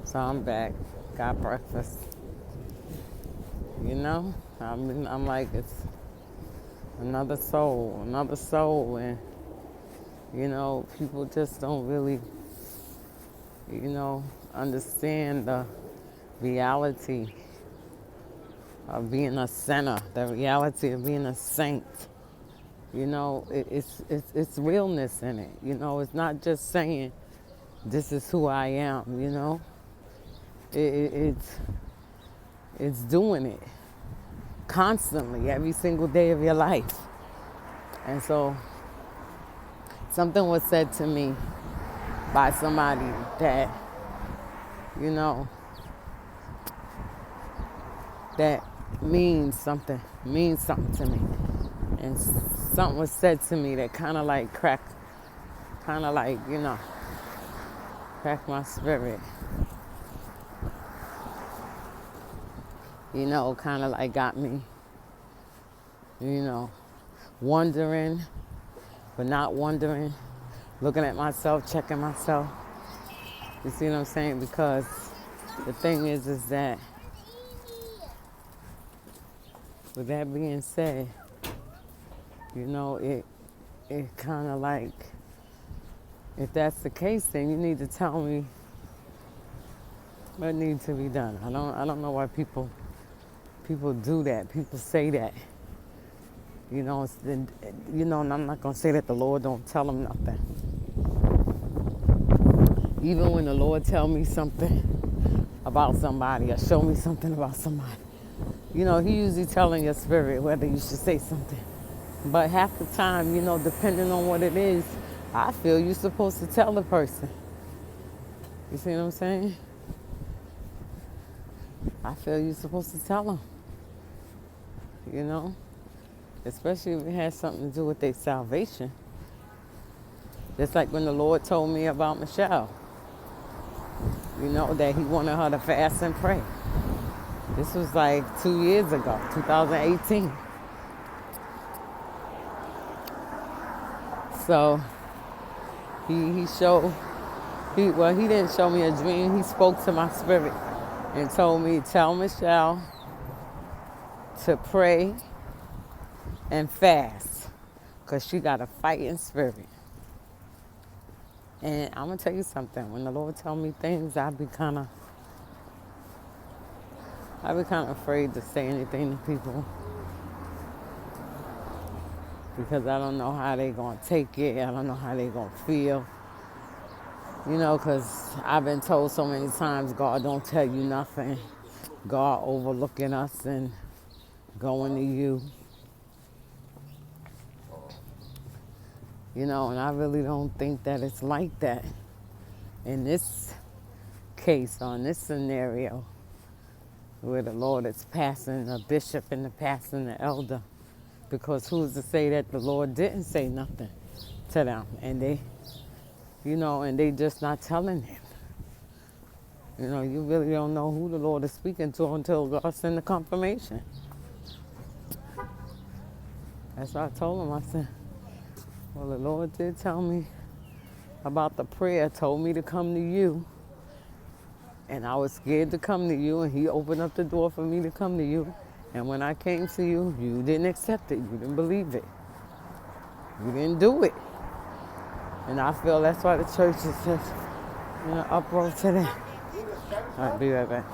So I'm back. Got breakfast. You know, I'm like, it's another soul, and people just don't really, understand the reality of being a sinner, the reality of being a saint. It's realness in it. It's not just saying this is who I am. It, it, it's it's doing it constantly, every single day of your life. And so something was said to me by somebody that, you know, that means something to me. And something was said to me that kind of like cracked my spirit. Kind of like got me, wondering, but not wondering, looking at myself, checking myself. You see what I'm saying? Because the thing is that, with that being said, it kind of like, if that's the case, then you need to tell me what needs to be done. I don't know why people do that. People say that. And I'm not gonna say that the Lord don't tell them nothing. Even when the Lord tell me something about somebody or show me something about somebody, He usually telling your spirit whether you should say something. But half the time, depending on what it is, I feel you're supposed to tell the person. You see what I'm saying? I feel you're supposed to tell them. Especially if it has something to do with their salvation. Just like when the Lord told me about Michelle, that He wanted her to fast and pray. This was like 2 years ago, 2018. So he didn't show me a dream. He spoke to my spirit and told me, tell Michelle to pray and fast, because she got a fighting spirit. And I'm going to tell you something. When the Lord tell me things, I be kind of afraid to say anything to people, because I don't know how they going to take it. I don't know how they going to feel. Because I've been told so many times, God don't tell you nothing. God overlooking us and going to you. And I really don't think that it's like that in this case, or in this scenario, where the Lord is passing the bishop and passing the elder. Because who's to say that the Lord didn't say nothing to them, and they, and they just not telling him. You really don't know who the Lord is speaking to until God sends the confirmation. That's what I told him. I said, well, the Lord did tell me about the prayer, told me to come to you. And I was scared to come to you, and He opened up the door for me to come to you. And when I came to you, you didn't accept it. You didn't believe it. You didn't do it. And I feel that's why the church is just in an uproar today. All right, be right back.